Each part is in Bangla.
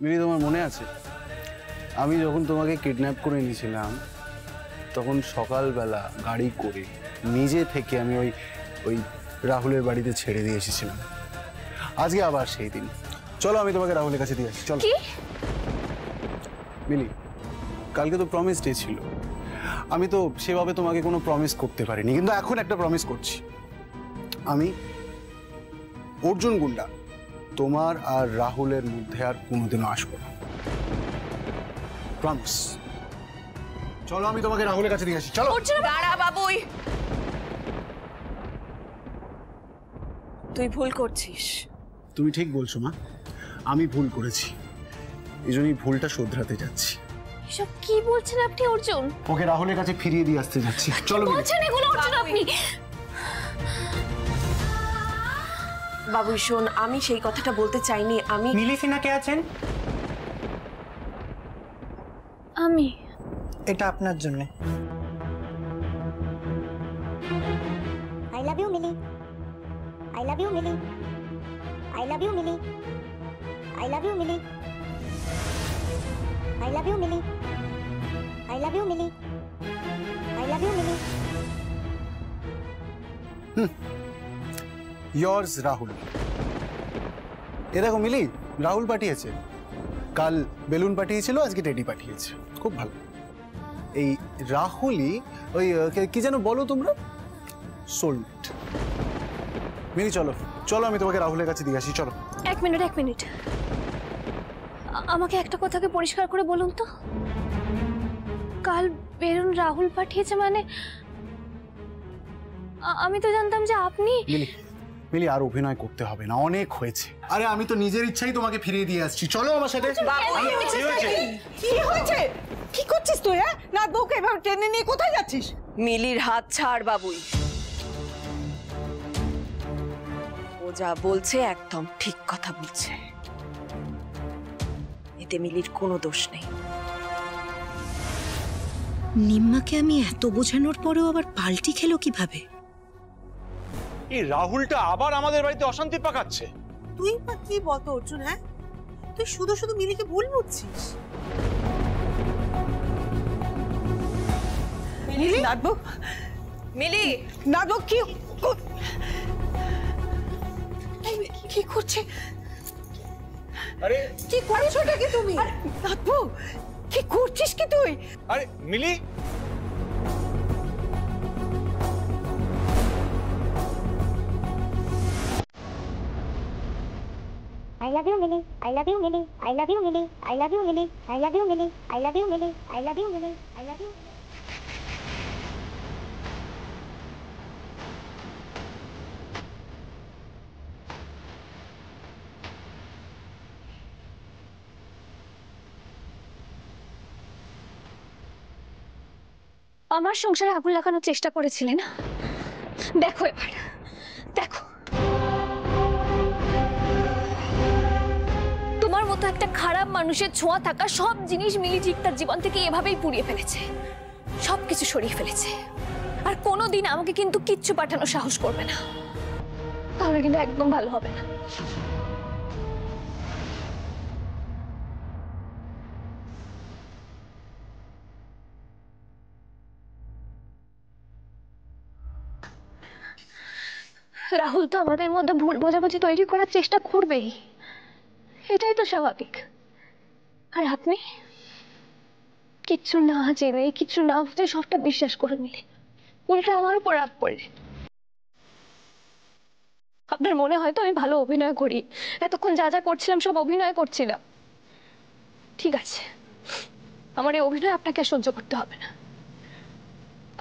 মিলি, তোমার মনে আছে আমি যখন তোমাকে কিডন্যাপ করে নিয়েছিলাম তখন সকালবেলা গাড়ি করে নিজে থেকে আমি ওই ওই রাহুলের বাড়িতে ছেড়ে দিয়ে এসেছিলাম। আজকে আবার সেই দিন। চলো আমি তোমাকে রাহুলের কাছে দিয়ে আসি। চলো মিলি, কালকে তো প্রমিস ডে ছিল, আমি তো সেভাবে তোমাকে কোনো প্রমিস করতে পারিনি, কিন্তু এখন একটা প্রমিস করছি। আমি অর্জুন গুন্ডা তোমার আর রাহুলের মধ্যে আর কোনোদিনও আসবো না, প্রমিস। চলো আমি তোমাকে রাহুলের কাছে দিয়ে আসি। চলো। দাঁড়া বাবুই, তুই ভুল করছিস। তুমি ঠিক বলছো মা, আমি ভুল করেছি, এই জন্যই ভুলটা শোধরাতে যাচ্ছি। এসব কি বলছেন আপনি অর্জুন? ওকে রাহুলের কাছে ফিরিয়ে দিয়ে আসতে যাচ্ছি। চলো। বলছেন এগুলো অর্জুন আপনি? বাবুই শোন, আমি সেই কথাটা বলতে চাইনি। আমি মিলি সিনহা কে আছেন? আমি। এটা আপনার জন্য। I love you, Millie. I love you, Millie. I love you, Millie. I love you, Millie. I love you, Millie. I love you, Millie. I love you, Millie. Yours, Rahul. এ দেখো মিলি, রাহুল পাঠিয়েছে। কাল বেলুন পাঠিয়েছিল, আজকে টেডি পাঠিয়েছে। খুব ভালো। এই রাহুলই ওই কি যেন বলো তোমরা, সোলমেট। মিলি চলো, চলো আমি তোমাকে রাহুলের কাছে দিয়ে আসি। চলো। এক মিনিট, আমাকে একটা কথাকে পরিষ্কার করে বলুন তো, কাল বেলুন রাহুল পাঠিয়েছে মানে? আমি তো জানতাম যে আপনি। মিলি আর অভিনয় করতে হবে না, অনেক হয়েছে। আরে আমি তো নিজের ইচ্ছাই তোমাকে ফিরিয়ে দিয়ে আসছি। চলো আমার সাথে। কি হয়েছে? কি করছিস তুই? না বউকে এভাবে টেনে নিয়ে কোথায় যাচ্ছিস? মিলির হাত ছাড় বাবুই। ও যা বলছে একদম ঠিক কথা বলছে, এতে মিলির কোনো দোষ নেই। নিম্মাকে আমি এত বোঝানোর পরেও আবার পাল্টি খেলো কিভাবে? এই রাহুলটা আবার আমাদের বাড়িতে অশান্তি পাকাচ্ছে। তুই বা কি বলতো অর্জুন? হ্যাঁ, তুই শুধু শুধু মিলিকে ভুল বুঝছিস। মিলি, নাদবো মিলি, নাদবো কি কি করছে? আরে কি করছো কি তুমি? নাদবো কি করছিস কি তুই? আরে মিলি, I love you, Millie. I love you, Millie. I love you, Millie. I love you, Millie. I love you, Millie. I love you, Millie. I love you, Millie. I love you. আমার সংসারে আগুন লাগানোর চেষ্টা করেছিলেন, দেখো এবার দেখো। তোমার মতো একটা খারাপ মানুষের ছোঁয়া থাকা সব জিনিস মিলি ঠিক তার জীবন থেকে এভাবেই পুড়িয়ে ফেলেছে, সবকিছু সরিয়ে ফেলেছে। আর কোনোদিন আমাকে কিন্তু কিচ্ছু পাঠানোর সাহস করবে না, তাহলে কিন্তু একদম ভালো হবে না। রাহুল তো আমাদের মধ্যে ভুল বোঝাবুঝি তৈরি করার চেষ্টা করবেই, এটাই তো স্বাভাবিক। আর আপনি কিচ্ছু না জেনে কিছু না বুঝে সবটা বিশ্বাস করে নিলে, উল্টা আমার উপর রাগ পড়লে। আপনার মনে হয় তো আমি ভালো অভিনয় করি, এতক্ষণ যা যা করছিলাম সব অভিনয় করছিলাম। ঠিক আছে, আমার এই অভিনয় আপনাকে সহ্য করতে হবে না,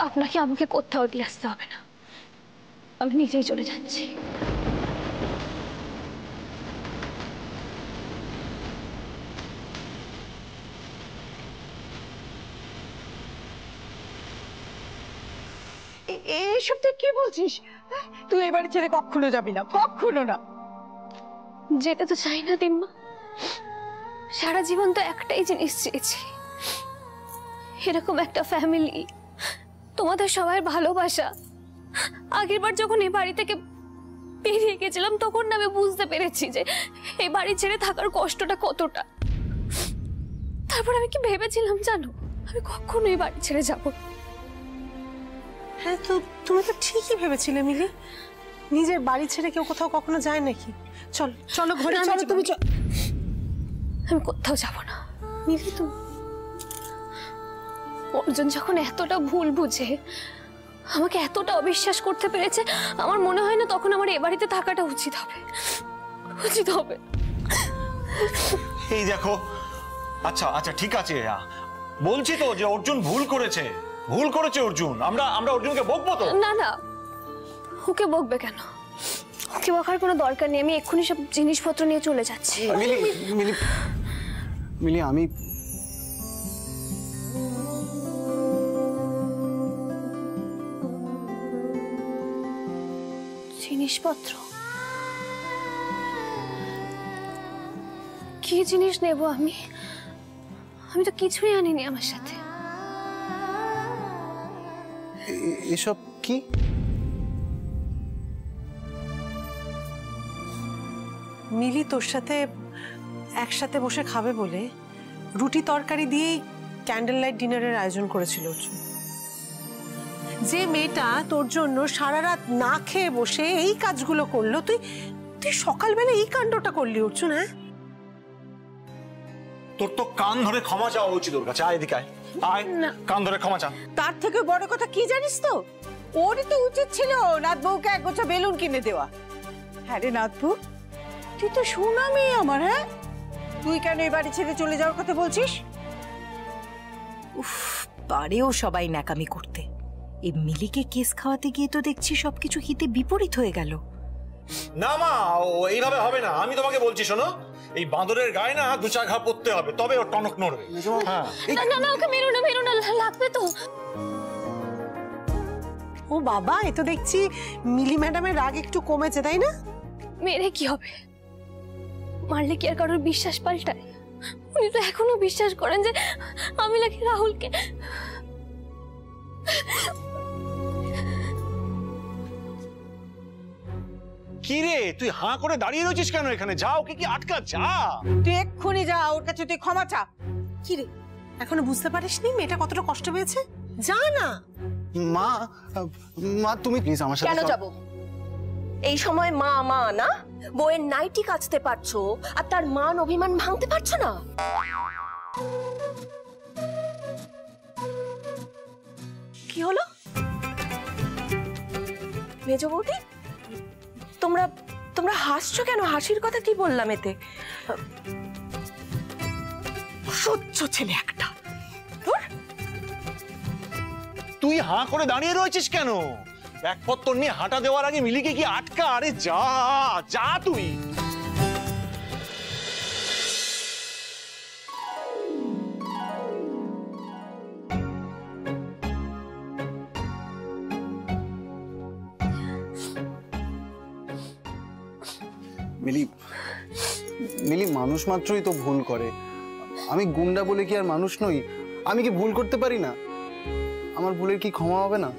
আপনাকে আমাকে কোথাও দিয়ে আসতে হবে না, আমি নিজেই চলে যাচ্ছি। এসব তুই কি বলছিস? তুই এবারে ছেড়ে কখনো যাবি না, কখনো না। যেতে তো চাই না দিম্মা, সারা জীবন তো একটাই জিনিস চেয়েছি, এরকম একটা ফ্যামিলি, তোমাদের সবার ভালোবাসা। আগের বার যখন এই বাড়ি থেকে বেরিয়ে গেছিলাম তখন আমি বুঝতে পেরেছি যে এই বাড়ি ছেড়ে থাকার কষ্টটা কতটা। তারপর আমি কি ভেবেছিলাম জানো, আমি কখনোই বাড়ি ছেড়ে যাব না। হ্যাঁ, তো তুমি তো ঠিকই ভেবেছিলে মিলি। নিজের বাড়ি ছেড়ে কেউ কোথাও কখনো যায় নাকি? চলো চলো ঘরে চলো, তুমি আমি কোথাও যাব না মিলি। তো অর্জুন যখন এতটা ভুল বুঝে আমাকে এতটা অবিশ্বাস করতে পেরেছে, আমার মনে হয় না তখন আমার এ বাড়িতে থাকাটা উচিত হবে। উচিত হবে। এই দেখো, আচ্ছা আচ্ছা ঠিক আছে, বলছি তো যে অর্জুন ভুল করেছে, ভুল করেছে অর্জুন। আমরা অর্জুনকে বকবো তো? না না, ওকে বকবে কেন? ওকে বকার কোনো দরকার নেই। আমি এক্ষুনি সব জিনিসপত্র নিয়ে চলে যাচ্ছি। মিলি মিলি মিলি, আমি জিনিসপত্র? কি জিনিস নেব আমি? আমি তো কিছুই আনিনি আমার সাথে। এসব কি? মিলি তোর সাথে একসাথে বসে খাবে বলে রুটি তরকারি দিয়েই ক্যান্ডেল লাইট ডিনারের আয়োজন করেছিল অর্জুন। যে মেয়েটা তোর জন্য সারা রাত না খেয়ে বসে এই কাজগুলো করলো, তুই তুই সকালবেলা এই কাণ্ডটা করলি অর্জুন। হ্যাঁ, তোর তো কান ধরে ক্ষমা চাওয়া উচিত ওর কাছে। আয় এদিকে, আয় কান ধরে ক্ষমা চা। তার থেকে বড় কথা কি জানিস তো, ওরই তো উচিত ছিল নাথ বউকে এক গোছা বেলুন কিনে দেওয়া। হ্যাঁ রে নাথ বউ, তুই তো শোনা মেয়ে আমার। হ্যাঁ, তুই কেন এই বাড়ি ছেড়ে চলে যাওয়ার কথা বলছিস? উফ, পারেও সবাই ন্যাকামি করতে। এই মিলিকে কেস খাওয়াতে গিয়ে তো দেখছি সবকিছু হিতে বিপরীত হয়ে গেল। না মা, এইভাবে হবে না। আমি তোমাকে বলছি, শোনো, এই বাঁদরের গায়ে না দু চার ঘা পড়তে হবে, তবে ওর টনক নড়বে। হ্যাঁ, না না, ওকে মেরো না, মেরো না, লাগবে তো। ও বাবা, এ তো দেখছি মিলি ম্যাডামের রাগ একটু কমেছে, তাই না? মেরে কি হবে? মারলে কি আর কারোর বিশ্বাস পাল্টায়? উনি তো এখনো বিশ্বাস করেন যে আমি নাকি রাহুলকে। কি রে, তুই হাঁ করে দাঁড়িয়ে রয়েছিস কেন এখানে? যা, ওকে কি আটকা, যা। তুই এক্ষুনি যা, ওর কাছে তুই ক্ষমা চা। কি রে, এখনো বুঝতে পারিসনি মেয়েটা কতটা কষ্ট পেয়েছে? যা না। মা, মা তুমি প্লিজ আমার সাথে কেন যাব? এই সময় মা মা না, বউয়ের নাইটি কাচতে পারছো আর তার মান অভিমান ভাঙতে পারছো না? কি হলো মেজ বৌদি? তোমরা তোমরা হাসছো কেন? হাসির কথা কি বললাম এতে? সহ্য ছেলে একটা। তুই হাঁ করে দাঁড়িয়ে রয়েছিস কেন? ব্যাগপত্র নিয়ে হাঁটা দেওয়ার আগে মিলিকে কি আটকা? আরে যা যা তুই। মিলি মিলি, মানুষ মাত্রই তো ভুল করে। আমি গুন্ডা বলে কি আর মানুষ নই? আমি কি ভুল করতে পারি না? আমার ভুলের কি ক্ষমা হবে না?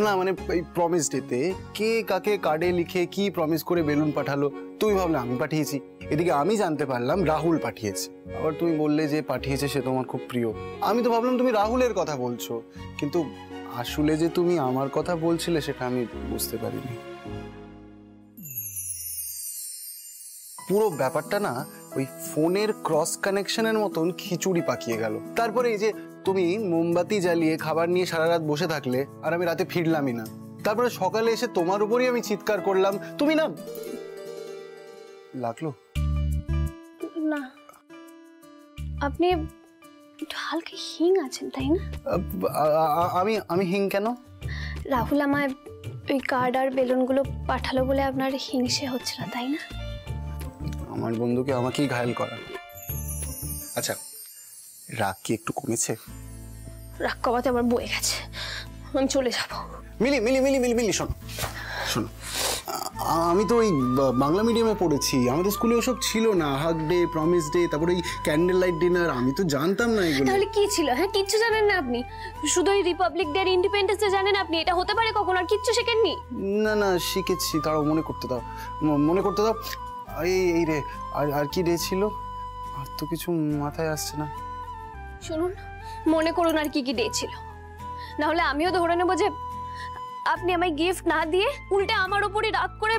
না মানে এই প্রমিস ডেতে কে কাকে কার্ডে লিখে কি প্রমিস করে বেলুন পাঠালো, তুমি ভাবলে আমি পাঠিয়েছি। এদিকে আমি জানতে পারলাম রাহুল পাঠিয়েছে। আবার তুমি বললে যে পাঠিয়েছে সে তোমার খুব প্রিয়। আমি তো ভাবলাম তুমি রাহুলের কথা বলছো, কিন্তু আসলে যে তুমি আমার কথা বলছিলে সেটা আমি বুঝতে পারিনি। পুরো ব্যাপারটা না ওই ফোনের ক্রস কানেকশনের মতন খিচুড়ি পাকিয়ে গেল। তারপরে এই যে তুমি মোমবাতি জ্বালিয়ে খাবার নিয়ে সারা রাত বসে থাকলে আর আমি রাতে ফিরলামই না। তারপরে সকালে এসে তোমার উপরই আমি চিৎকার করলাম, তুমি না। লাগলো না, আপনি একটু হালকা হিং আছেন তাই না? আমি আমি হিং কেন? রাহুল আমায় ওই কার্ড আর বেলুনগুলো পাঠালো বলে আপনার হিংসে হচ্ছিল তাই না? আমার বন্ধুকে আমাকেই ঘায়েল করা। আচ্ছা, রাগ কি একটু কমেছে? রাগ কমাতে আমার বয়ে গেছে, আমি চলে যাব। মিলি মিলি মিলি মিলি মিলি, শোনো শোনো, আমি তো ওই বাংলা মিডিয়ামে পড়েছি, আমাদের স্কুলে ওসব ছিল না। হাগ ডে, প্রমিস ডে, তারপরে ওই ক্যান্ডেল লাইট ডিনার, আমি তো জানতাম না এগুলো। তাহলে কি ছিল? হ্যাঁ, কিচ্ছু জানেন না আপনি? শুধু ওই রিপাবলিক ডে আর ইন্ডিপেন্ডেন্স ডে জানেন আপনি? এটা হতে পারে কখন? আর কিচ্ছু শেখেননি? না না, শিখেছি, তারাও মনে করতে দাও, মনে করতে দাও। এই রে, আর কি ডে ছিল? আর তো কিছু মাথায় আসছে না। শুনুন, মনে করুন আর কি কি ডে ছিল, না হলে আমিও ধরে নেবো যে আপনি আমায় গিফট না দিয়ে উল্টে আমার উপরই রাগ করে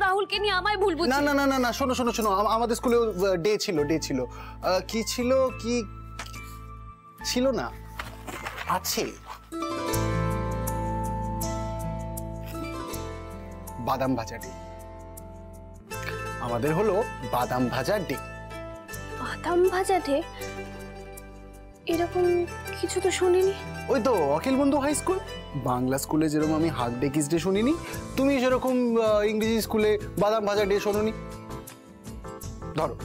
রাহুলকে নিয়ে আমায় ভুল না বুঝছেন। না না না না, শোনো শোনো শোনো, আমাদের স্কুলে ডে ছিল, কি ছিল, কি ছিল না, আছে বাদাম ভাজা ডে। আমাদের হলো বাদাম ভাজা ডে। বাদাম ভাজা ডে? এরকম কিছু তো শুনিনি। ওই তো অখিল বন্ধু হাই স্কুল, বাংলা স্কুলে যেরকম আমি হাক ডে কিস ডে শুনিনি, তুমি সেরকম ইংরেজি স্কুলে বাদাম ভাজা ডে শোনোনি। ধরো,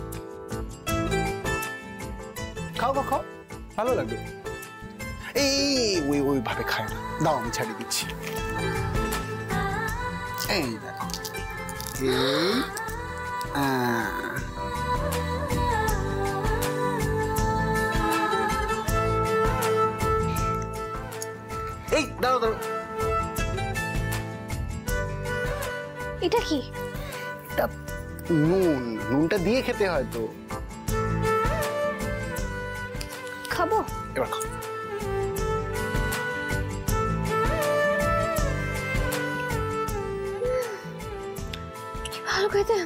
খাও খাও খাও, ভালো লাগবে। এই ওইভাবে খায় না, দাও আমি ছাড়িয়ে দিচ্ছি। এই দেখো, এই দাও দাও। এটা কি? এটা নুনটা দিয়ে খেতে হয় তো। খাবো? এবার খাও। কি ভালো খেতে,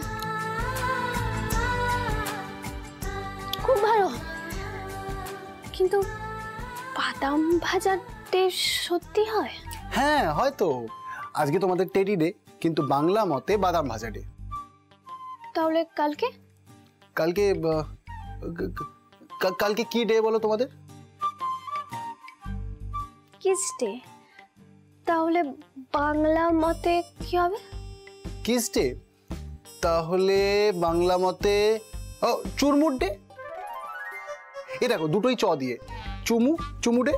খুব ভালো। কিন্তু বাদাম ভাজা ডে সত্যি হয়? হ্যাঁ হয়তো, আজকে তোমাদের টেডি ডে, কিন্তু বাংলা মতে বাদাম ভাজা ডে। তাহলে কালকে? কালকে কালকে কি ডে বলো তোমাদের? Kiss day. তাহলে বাংলা মতে কি হবে? Kiss day? তাহলে বাংলা মতে চুরমুর ডে। এ দেখো, দুটোই চ দিয়ে, চুমু ডে,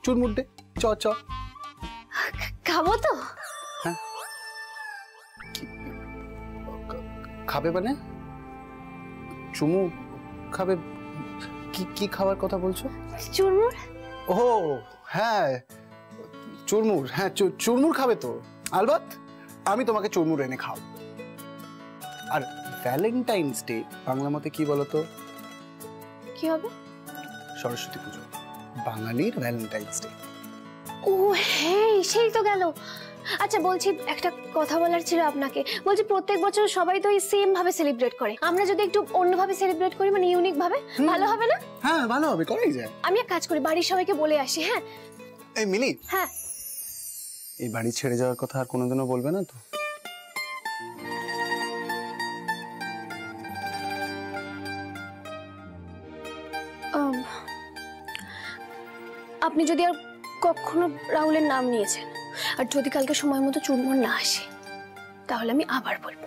চুরমুর ডে, চ চ। খাবো তো? হ্যাঁ, খাবে মানে? চুমু খাবে? কি খাবার কথা বলছো? চুরমুর। ও হ্যাঁ, চুরমুর। হ্যাঁ, চুরমুর খাবে তো, আলবাত আমি তোমাকে চুরমুর এনে খাও। আর ভ্যালেন্টাইন্স ডে বাংলা মতে কি বলতো? কি হবে? সরস্বতী পুজো, বাঙালির ভ্যালেন্টাইন্স ডে। ও হ্যাঁ, সেই তো গেল। আচ্ছা বলছি, একটা কথা বলার ছিল আপনাকে। বলছি প্রত্যেক বছর সবাই তো এই সেম ভাবে সেলিব্রেট করে, আমরা যদি একটু অন্যভাবে সেলিব্রেট করি, মানে ইউনিক ভাবে, ভালো হবে না? হ্যাঁ ভালো হবে, করাই যায়। আমি এক কাজ করি, বাড়ির সবাইকে বলে আসি। হ্যাঁ এই মিলি, হ্যাঁ। এই বাড়ি ছেড়ে যাওয়ার কথা আর কোনোদিনও বলবে না তো? আপনি যদি আর কখনো রাহুলের নাম নিয়েছেন, আর যদি কালকে সময় মতো চুরমুর না আসে, তাহলে আমি আবার বলবো।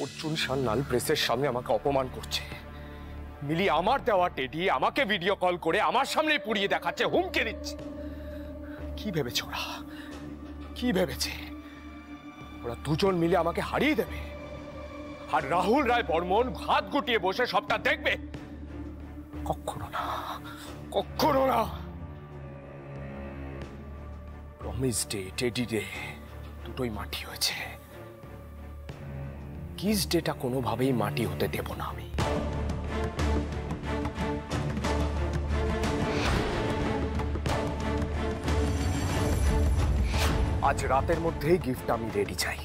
অর্জুন সান্যাল প্রেসের সামনে আমাকে অপমান করছে। মিলি আমার দেওয়া টেডি আমাকে ভিডিও কল করে আমার সামনে পুড়িয়ে দেখাচ্ছে, হুমকে দিচ্ছে। কি ভেবেছে ওরা? কি ভেবেছে ওরা? দুজন মিলে আমাকে হারিয়ে দেবে, আর রাহুল রায় বর্মন হাত গুটিয়ে বসে সবটা দেখবে? কখনো না, কখনো না। প্রমিস ডে, টেডি ডে দুটোই মাটি হয়েছে, কিস ডেটা কোনোভাবেই মাটি হতে দেব না আমি। আজ রাতের মধ্যেই গিফট আমি রেডি চাই।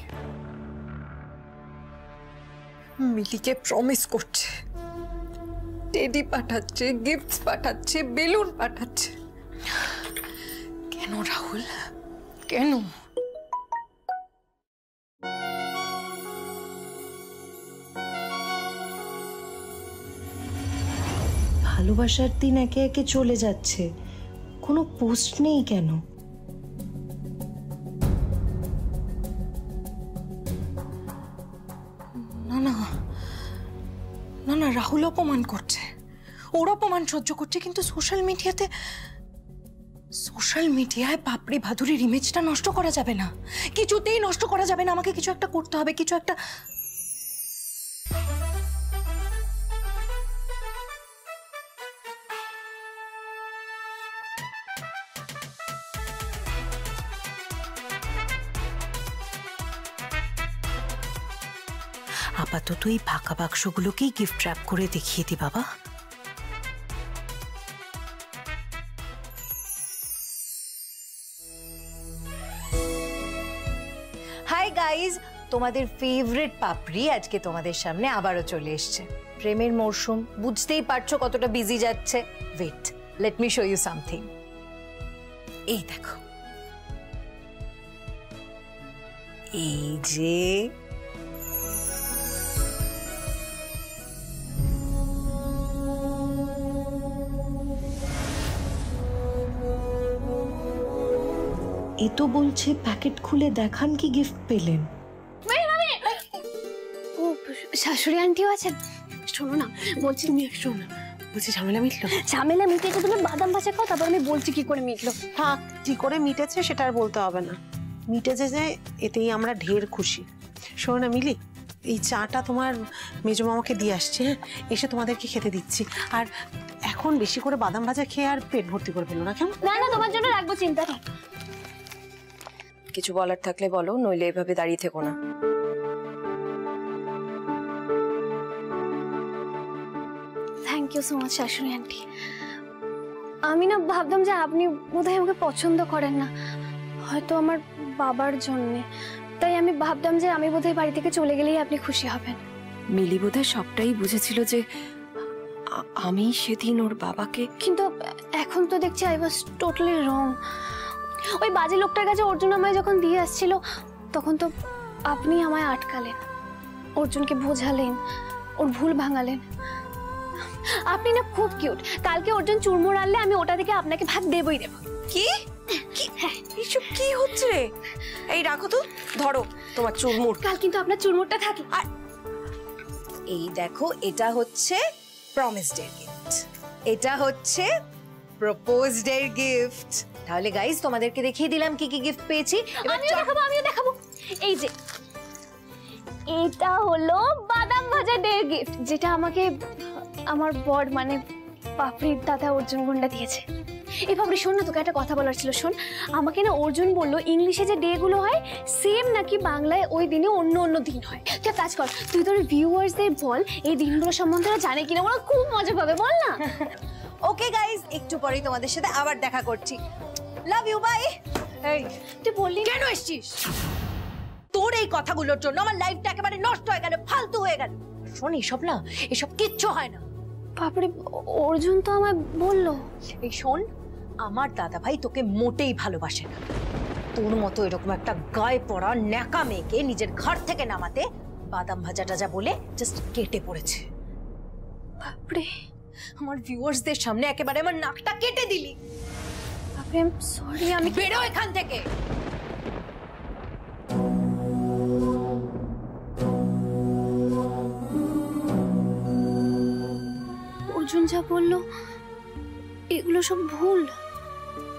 মিলিকে প্রমিস করছে, টেডি পাঠাচ্ছে, গিফটস পাঠাচ্ছে, বেলুন পাঠাচ্ছে। কেন রাহুল, কেন? ভালোবাসার দিন একে একে চলে যাচ্ছে, কোনো পোস্ট নেই কেন? না না না না, রাহুল অপমান করছে, ওর অপমান সহ্য করছে, কিন্তু সোশ্যাল মিডিয়ায় পাপড়ি ভাদুরির ইমেজটা নষ্ট করা যাবে না, কিছুতেই নষ্ট করা যাবে না। আমাকে কিছু একটা করতে হবে, কিছু একটা। আপাতত এই ফাঁকা বাক্সগুলোকেই গিফট র্যাপ করে দেখিয়ে দি বাবা। হাই গাইজ, তোমাদের ফেভারিট পাপড়ি আজকে তোমাদের সামনে আবারও চলে এসছে। প্রেমের মরশুম, বুঝতেই পারছো কতটা বিজি যাচ্ছে। Wait, let me show you something. এই দেখো, এই যে এ তো বলছে প্যাকেট খুলে দেখান কি গিফট পেলেন। ও শাশুড়ি আন্টিও আছেন? শোনো না, বলছি তুমি শোনো, বলছি ঝামেলা মিটলো? ঝামেলা মিটেছে, তুমি বাদাম ভাজা খাও, তারপর আমি বলছি কি করে মিটলো। থাক, কি করে মিটেছে সেটা আর বলতে হবে না। মিটেছে যে, এতেই আমরা ঢের খুশি। শোনো না মিলি, এই চাটা তোমার মেজো মামাকে দিয়ে আসছে, হ্যাঁ? এসে তোমাদেরকে খেতে দিচ্ছি। আর এখন বেশি করে বাদাম ভাজা খেয়ে আর পেট ভর্তি করে ফেলো না, কেমন? না না, তোমার জন্য রাখবো, চিন্তা নেই। কিছু বলার থাকলে বলো, নইলে এভাবে দাঁড়িয়ে থেকো না। থ্যাংক ইউ সো মাচ শাশুড়ি আন্টি। আমি না ভাবতাম যে আপনি বোধহয় আমাকে পছন্দ করেন না, হয়তো আমার বাবার জন্যে, তাই আমি ভাবতাম যে আমি বোধহয় বাড়ি থেকে চলে গেলেই আপনি খুশি হবেন। মিলি বোধহয় সবটাই বুঝেছিল যে আমি সেদিন ওর বাবাকে। কিন্তু এখন তো দেখছি আই ওয়াজ টোটালি রং। ওই বাজে লোকটার কাছে অর্জুন আমায় যখন দিয়ে আসছিল, তখন তো আপনি আমায় আটকালেন, অর্জুনকে বোঝালেন, ওর ভুল ভাঙালেন। আপনি না খুব কিউট। কালকে অর্জুন চুরমুর আনলে আমি ওটা থেকে আপনাকে ভাগ দেবই দেব। কি এসব কি হচ্ছে? এই রাখো তো, ধরো তোমার চুরমুর। কাল কিন্তু আপনার চুরমুরটা থাকলো। আর এই দেখো, এটা হচ্ছে প্রমিস ডে গিফট, এটা হচ্ছে প্রপোজ ডে গিফট। তাহলে গাইস, তোমাদেরকে দেখিয়ে দিলাম কি কি গিফট পেয়েছি। আমিও দেখাবো। এই যে এটা হলো বাদাম ভাজা ডে গিফট, যেটা আমাকে আমার বর মানে পাপড়ির দাদা অর্জুন গুন্ডা দিয়েছে। এই পাপড়ি শোন না, তোকে একটা কথা বলার ছিল, শোন। আমাকে না অর্জুন বললো ইংলিশে যে ডে গুলো হয় সেম নাকি বাংলায় ওই দিনে অন্য অন্য দিন হয়। তুই কাজ কর, তুই তোর ভিউয়ার্সদের বল এই দিনগুলো সম্বন্ধে জানে কিনা, ওরা খুব মজা পাবে, বল না। ওকে গাইস, একটু পরেই তোমাদের সাথে আবার দেখা করছি। Love you, bye. এই তুই বললি কেন এসেছিস? তোর এই কথাগুলোর জন্য আমার লাইফটা একেবারে নষ্ট হয়ে গেল, ফালতু হয়ে গেল। শোন, এসব না, এসব কিচ্ছু হয় না। পাপড়ি, অর্জুন তো আমায় বললো। এই শোন, আমার দাদা ভাই তোকে মোটেই ভালোবাসে না। তোর মতো এরকম একটা গায়ে পড়া ন্যাকা মেয়েকে নিজের ঘর থেকে নামাতে বাদাম ভাজা টাজা বলে জাস্ট কেটে পড়েছে। পাপড়ি, আমার ভিউয়ার্সদের সামনে একেবারে আমার নাকটা কেটে দিলি। পাপড়ি, আই এম সরি। আমি বেরো এখান থেকে। অর্জুন যা বললো এগুলো সব ভুল,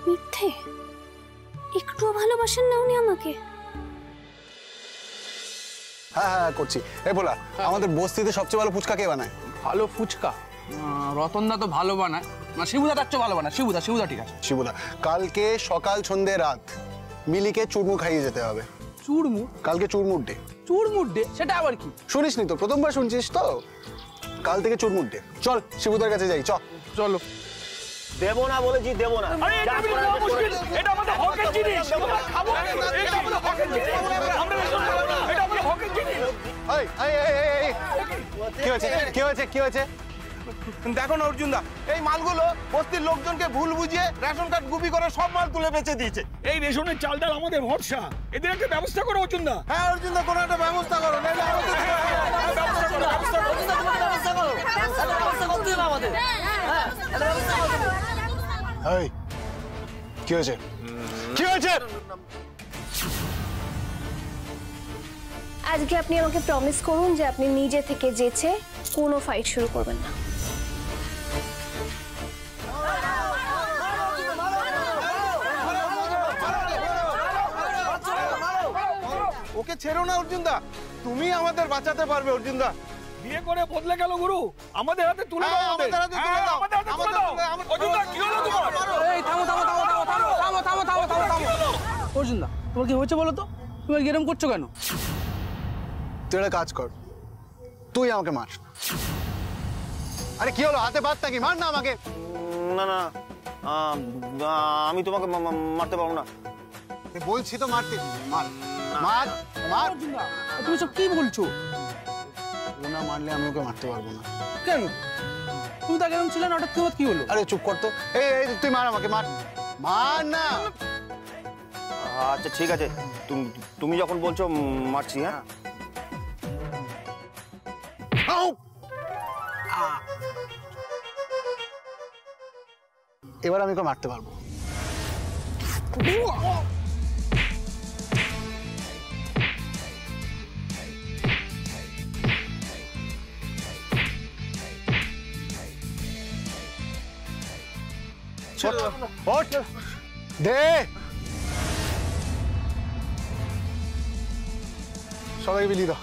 মিথ্যে। একটুও ভালোবাসেন না উনি আমাকে। হ্যাঁ হ্যাঁ করছি। এই বলা, আমাদের বস্তিতে সবচেয়ে ভালো ফুচকা কে বানায়? ভালো ফুচকা রতনদা তো ভালো বানায়, শিবুদা তার চেয়ে ভালো বানায়। শিবুদা ঠিক আছে। শিবুদা, কালকে সকাল সন্ধে রাত মিলিকে চুরমুর খাইয়ে যেতে হবে। চুরমুর? কালকে চুরমুর ডে। চুরমুর ডে? সেটা আবার কি? শুনিসনি তো, প্রথমবার শুনছিস তো। কাল থেকে চুরমুর ডে। চল শিবুদার কাছে যাই, চলো। দেবো না বলেছি, দেবো না। এটা আমাদের হকের জিনিস, আমরা খাবো। এটা আমাদের হকের জিনিস, আমরা এটা আমাদের হকের জিনিস। কি হয়েছে? দেখো না অর্জুনদা, এই মালগুলো বস্তির লোকজনকে ভুল বুঝিয়ে রেশন কার্ড গুপি করে সব মাল তুলে বেচে দিয়েছে। এই রেশনের চাল ডাল আমাদের ভরসা, এদের একটা ব্যবস্থা করো অর্জুনদা। হ্যাঁ অর্জুনদা, কোনো একটা ব্যবস্থা করো। কি হয়েছে? আজকে আপনি আমাকে প্রমিস করুন যে আপনি নিজে থেকে যেচে কোনো ফাইট শুরু করবেন না। ওকে ছেড়ো না অর্জুনদা, তুমি আমাদের বাঁচাতে পারবে অর্জুনদা। বিয়ে করে বদলে গেল গুরু, আমাদের হাতে তুলে দাও। আমাদের হাতে তুলে দাও। অর্জুনদা, কি হলো তোমার? এই থামো। অর্জুনদা, তোমার কি হয়েছে বলো তো? তুমি এরকম করছো কেন? তুই একটা কাজ কর, তুই আমাকে মার। আরে কি হলো, হাতে বাদ নাকি? মার না আমাকে। না না আমি তোমাকে মারতে পারবো না। বলছি তো মারতে। মার মার মার। তুমি সব কি বলছো? ও না মারলে আমি ওকে মারতে পারবো না। কেন? তুমি তাকে এরকম ছিলেন, হঠাৎ কি হলো? আরে চুপ কর তো। এই তুই মার আমাকে, মার। মার না। আচ্ছা ঠিক আছে, তুমি যখন বলছো মারছি। হ্যাঁ এবার আমি ওকে মারতে পারবো। দে সবাই বিলি দাও।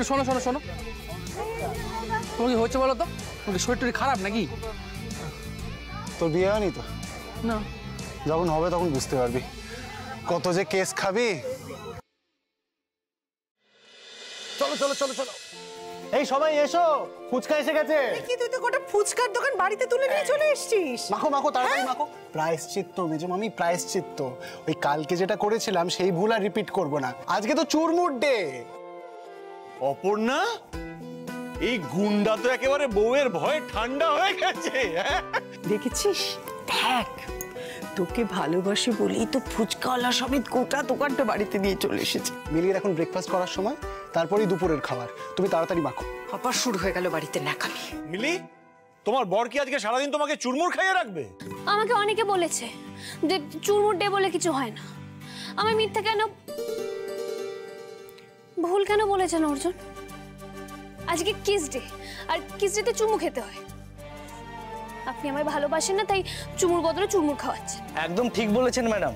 শোনো শোনো শোনো, তোমার কি হচ্ছে বলো তো? তোমার শরীর টরীর খারাপ নাকি? তোর বিয়ে হয়নি তো? না। যখন হবে তখন বুঝতে পারবি কত যে কেস খাবি। চলো চলো চলো চলো, এই সবাই এসো, ফুচকা এসে গেছে। কি তুই তো গোটা ফুচকার দোকান বাড়িতে তুলে নিয়ে চলে এসেছিস? মাখো মাখো তাড়াতাড়ি মাখো। প্রায়শ্চিত্ত মেজো মামি, প্রায়শ্চিত্ত। ওই কালকে যেটা করেছিলাম সেই ভুল আর রিপিট করব না। আজকে তো চুরমুর ডে। অপর্ণা, এই গুন্ডা তো একেবারে বউয়ের ভয়ে ঠান্ডা হয়ে গেছে। দেখেছিস, দেখ তোকে ভালোবাসি বলেই তো ফুচকাওয়ালা সমেত গোটা দোকানটা বাড়িতে নিয়ে চলে এসেছে। মিলির এখন ব্রেকফাস্ট করার সময়, তারপরেই দুপুরের খাবার। তুমি তাড়াতাড়ি মাখো। আবার শুরু হয়ে গেল বাড়িতে ন্যাকামি। মিলি, তোমার বর কি আজকে সারাদিন তোমাকে চুরমুর খাইয়ে রাখবে? আমাকে অনেকে বলেছে যে চুরমুর ডে বলে কিছু হয় না। আমি মিথ্যা কেন, ভুল কেন বলেছেন অর্জুন? আজকে কিস ডে, আর কিস ডেতে চুমু খেতে হয়। আপনি আমায় ভালোবাসেন না, তাই চুমুর বদলে চুরমুর খাওয়াচ্ছেন। একদম ঠিক বলেছেন ম্যাডাম।